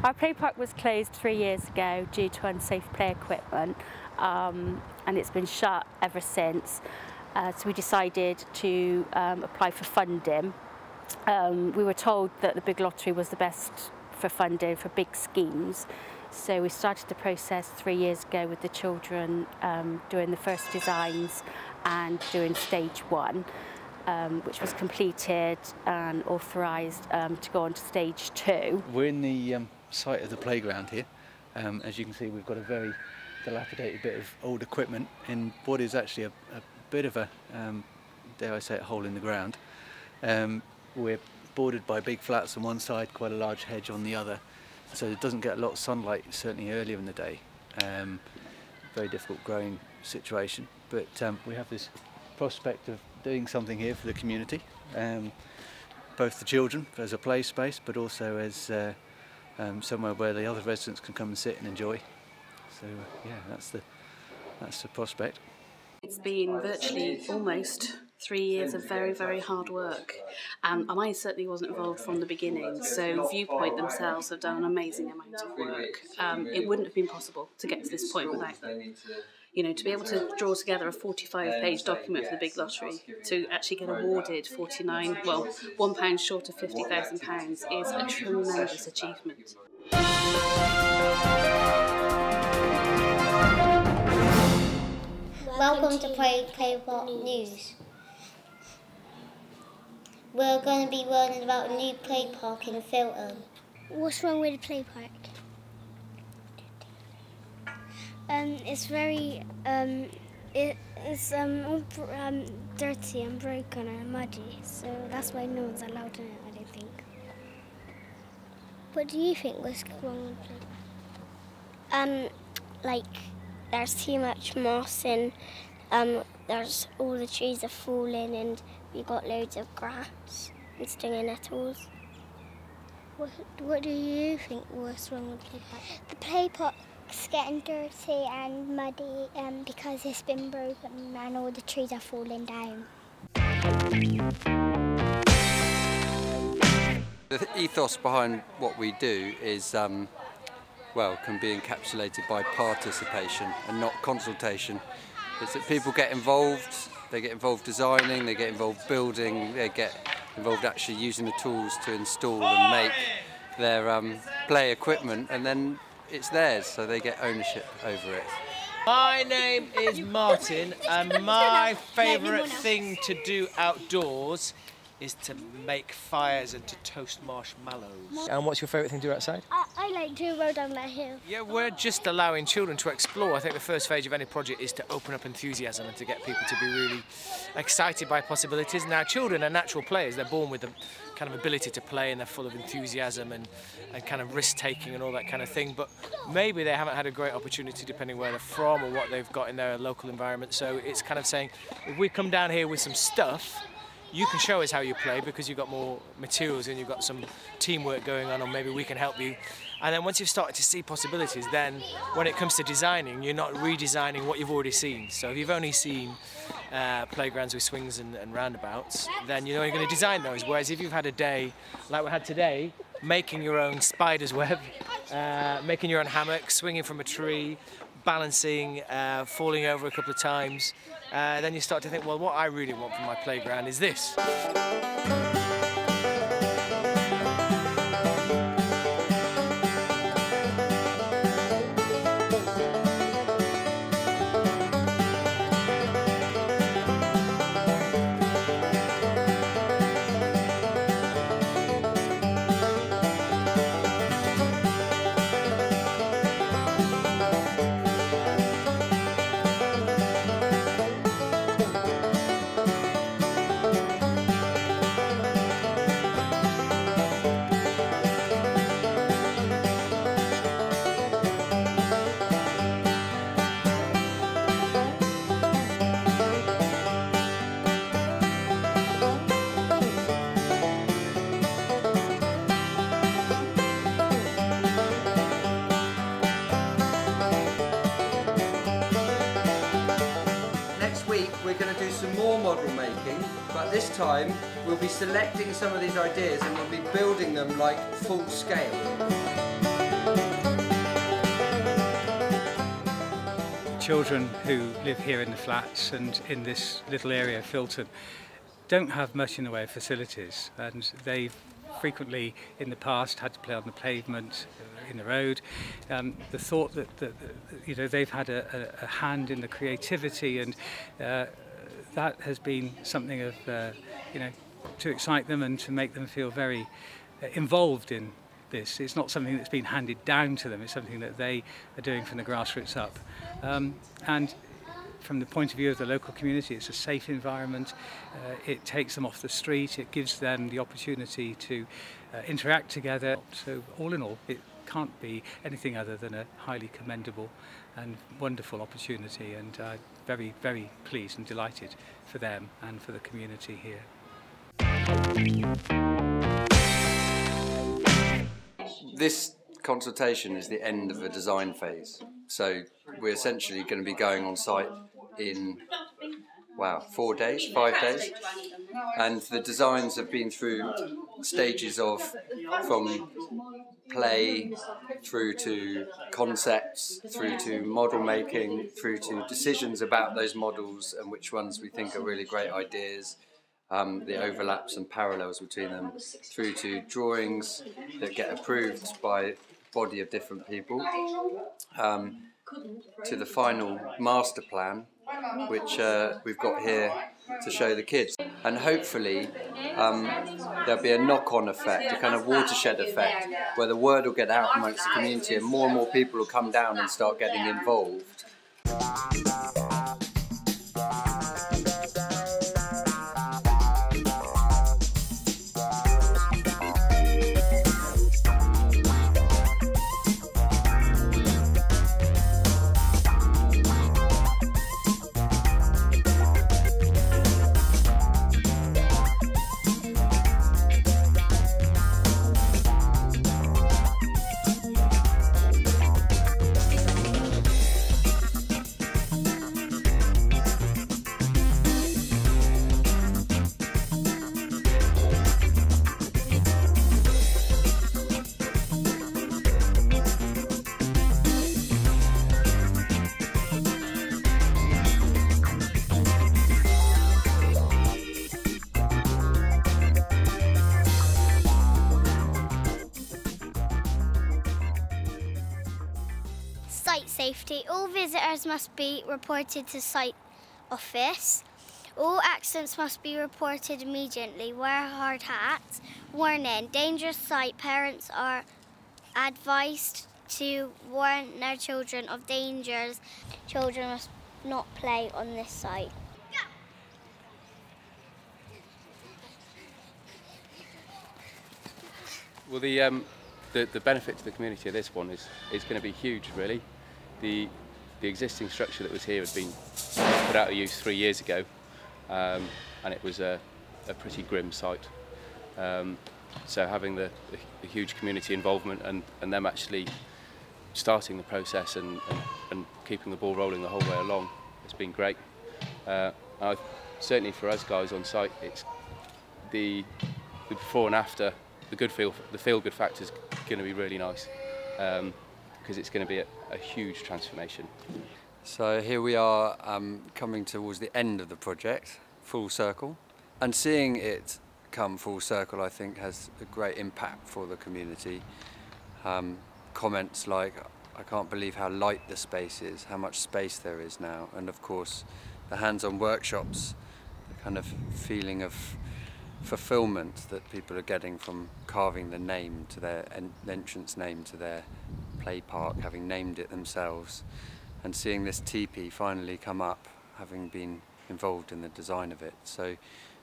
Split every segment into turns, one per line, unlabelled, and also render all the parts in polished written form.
Our play park was closed 3 years ago due to unsafe play equipment, and it's been shut ever since. So we decided to apply for funding. We were told that the big lottery was the best for funding for big schemes. So we started the process 3 years ago with the children doing the first designs and doing stage 1. Which was completed and authorised to go on to stage 2.
We're in the site of the playground here. As you can see, we've got a very dilapidated bit of old equipment in what is actually a bit of a, dare I say it, hole in the ground. We're bordered by big flats on one side, quite a large hedge on the other, so it doesn't get a lot of sunlight, certainly earlier in the day. Very difficult growing situation, but we have this prospect of doing something here for the community, both the children as a play space, but also as somewhere where the other residents can come and sit and enjoy. So yeah, that's the prospect.
It's been virtually almost 3 years of very, very hard work, and I certainly wasn't involved from the beginning, so Viewpoint themselves have done an amazing amount of work. It wouldn't have been possible to get to this point without them. You know, to be able to draw together a 45-page document for the big lottery, to actually get awarded £1 short of £50,000 is a tremendous achievement.
Welcome to Play Park News. We're going to be learning about a new play park in Filton.
What's wrong with the play park? It's very, it's all dirty and broken and muddy, so that's why no one's allowed in it, I don't think. What do you think was wrong with it? Like, there's too much moss and there's all the trees are falling and we got loads of grass and stinging nettles. What do you think was wrong with the play park?
The play park's getting dirty and muddy because it's been broken and all the trees are falling down.
The ethos behind what we do is, can be encapsulated by participation and not consultation. It's that people get involved, they get involved designing, they get involved building, they get involved actually using the tools to install and make their play equipment, and then it's theirs, so they get ownership over it.
My name is Martin, and my favourite thing to do outdoors is to make fires and to toast marshmallows. And what's your favourite thing to do outside?
I like to roll down that hill.
Yeah, we're just allowing children to explore. I think the first stage of any project is to open up enthusiasm and to get people to be really excited by possibilities. Now, children are natural players. They're born with the kind of ability to play, and they're full of enthusiasm and kind of risk-taking and all that kind of thing. But maybe they haven't had a great opportunity depending where they're from or what they've got in their local environment. So it's kind of saying, if we come down here with some stuff, you can show us how you play because you've got more materials and you've got some teamwork going on, or maybe we can help you. And then once you've started to see possibilities, then when it comes to designing, you're not redesigning what you've already seen. So if you've only seen playgrounds with swings and roundabouts, then you know you're going to design those. Whereas if you've had a day like we had today, making your own spider's web, making your own hammock, swinging from a tree, balancing, falling over a couple of times, then you start to think, well, what I really want from my playground is this.
model making, but this time we'll be selecting some of these ideas and we'll be building them like full scale.
Children who live here in the flats and in this little area of Filton don't have much in the way of facilities, and they've frequently in the past had to play on the pavement, in the road. The thought that you know, they've had a hand in the creativity, and that has been something of you know, to excite them and to make them feel very involved in this. It's not something that's been handed down to them, it's something that they are doing from the grassroots up. And from the point of view of the local community, it's a safe environment. It takes them off the street, it gives them the opportunity to interact together. So all in all, it can't be anything other than a highly commendable and wonderful opportunity, and very, very pleased and delighted for them and for the community here.
This consultation is the end of a design phase, so we're essentially going to be going on site in, wow, 4 days, 5 days, and the designs have been through stages of from play through to concepts, through to model making, through to decisions about those models and which ones we think are really great ideas, the overlaps and parallels between them, through to drawings that get approved by a body of different people, to the final master plan, which we've got here to show the kids. And hopefully there'll be a knock-on effect, a kind of watershed effect, where the word will get out amongst the community and more people will come down and start getting involved.
Site safety. All visitors must be reported to site office. All accidents must be reported immediately. Wear hard hats. Warning, dangerous site. Parents are advised to warn their children of dangers. Children must not play on this site.
Well, the benefit to the community of this one is going to be huge, really. The existing structure that was here had been put out of use 3 years ago, and it was a pretty grim site. So having the huge community involvement and them actually starting the process and keeping the ball rolling the whole way along has been great. Certainly for us guys on site, it's the before and after. The feel-good factor is going to be really nice, because it's going to be a huge transformation.
So here we are coming towards the end of the project, full circle, and seeing it come full circle I think has a great impact for the community. Comments like, I can't believe how light the space is, how much space there is now, and of course the hands-on workshops, the kind of feeling of fulfillment that people are getting from carving the name to their entrance name to their play park, having named it themselves, and seeing this teepee finally come up, having been involved in the design of it. So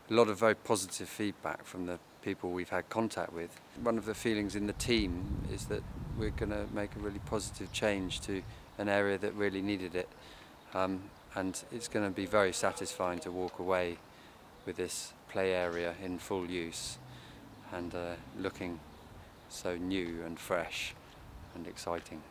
a lot of very positive feedback from the people we've had contact with. One of the feelings in the team is that we're going to make a really positive change to an area that really needed it, and it's going to be very satisfying to walk away with this play area in full use and looking so new and fresh and exciting.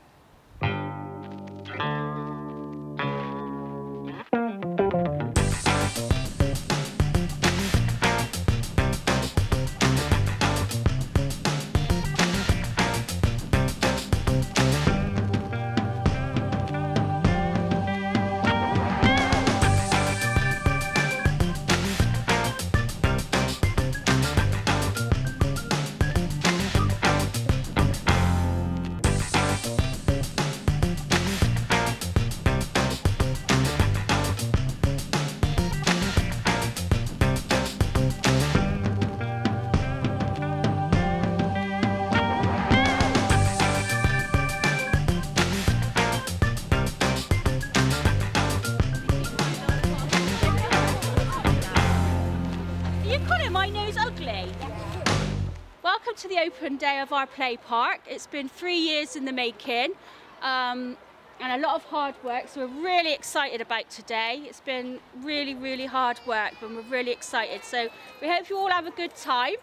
my nose ugly? Welcome to the open day of our play park. It's been 3 years in the making and a lot of hard work, so we're really excited about today. It's been really hard work, but we're really excited. So we hope you all have a good time,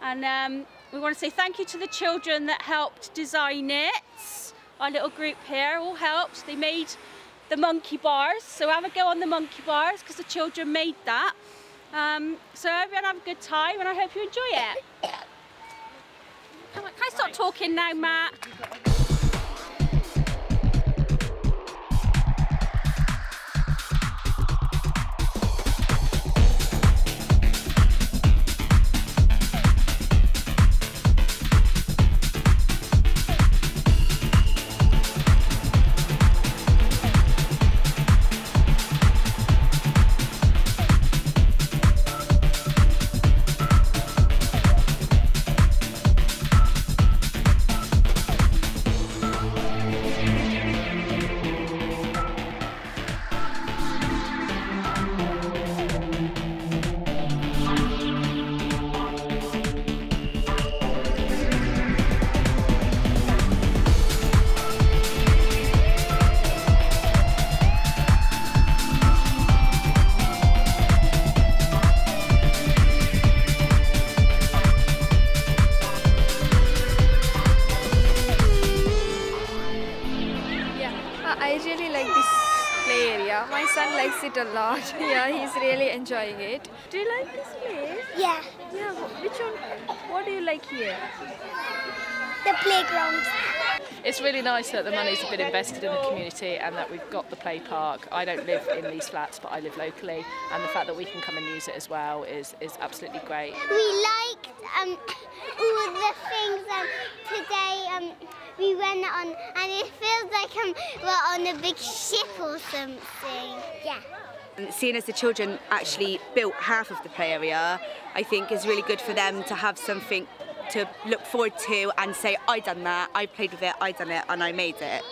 and we want to say thank you to the children that helped design it. Our little group here all helped. They made the monkey bars, so have a go on the monkey bars because the children made that. So everyone have a good time, and I hope you enjoy it. Can I stop talking now, Matt?
I really like this play area. My son likes it a lot. Yeah, he's really enjoying it. Do you like this place?
Yeah,
Yeah, which one? What do you like here?
the playground.
It's really nice that the money's been invested in the community and that we've got the play park. I don't live in these flats, but I live locally, and the fact that we can come and use it as well is absolutely great.
We liked all the things today we went on, and it feels like we're on a big ship or something. Yeah.
Seeing as the children actually built half of the play area, I think is really good for them to have something to look forward to and say, I done that, I played with it, I done it, and I made it.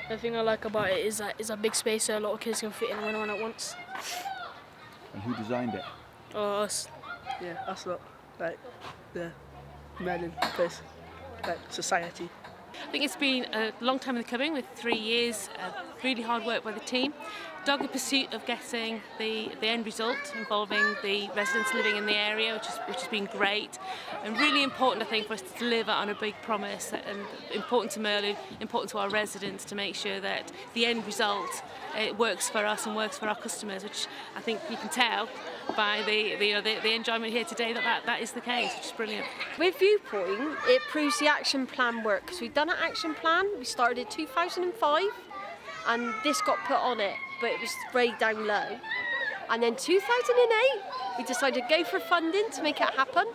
The thing I like about it is that it's a big space so a lot of kids can fit in one at once.
And who designed it?
Oh, us. Yeah, us lot. Like the Merlin place, like society.
I think it's been a long time in the coming, with 3 years, really hard work by the team. Dogged pursuit of getting the end result involving the residents living in the area, which has been great, and really important, I think, for us to deliver on a big promise, and important to Merlin, important to our residents, to make sure that the end result works for us and works for our customers, which I think you can tell by the enjoyment here today that is the case, which is brilliant.
With Viewpoint, it proves the action plan works, because we've done an action plan. We started in 2005 and this got put on it, but it was way down low. And then 2008 we decided to go for funding to make it happen,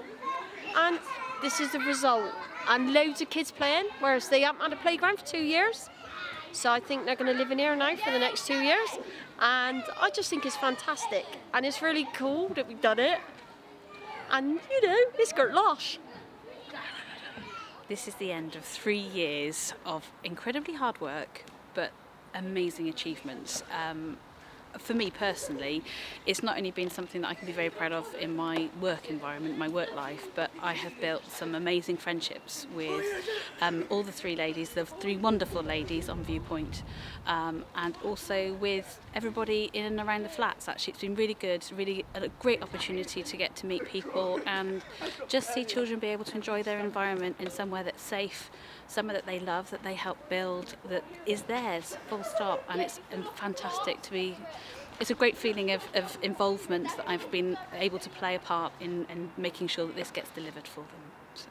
and this is the result. And loads of kids playing, whereas they haven't had a playground for 2 years. So I think they're going to live in here now for the next 2 years, and I just think it's fantastic, and it's really cool that we've done it, and you know, it's got lush.
This is the end of 3 years of incredibly hard work, but amazing achievements. For me personally, it's not only been something that I can be very proud of in my work environment, my work life, but I have built some amazing friendships with all the 3 ladies, the 3 wonderful ladies on Viewpoint, and also with everybody in and around the flats. Actually, it's been really good, really a great opportunity to get to meet people and just see children be able to enjoy their environment in somewhere that's safe, somewhere that they love, that they help build, that is theirs, full stop. And it's fantastic to be, it's a great feeling of involvement that I've been able to play a part in making sure that this gets delivered for them. So.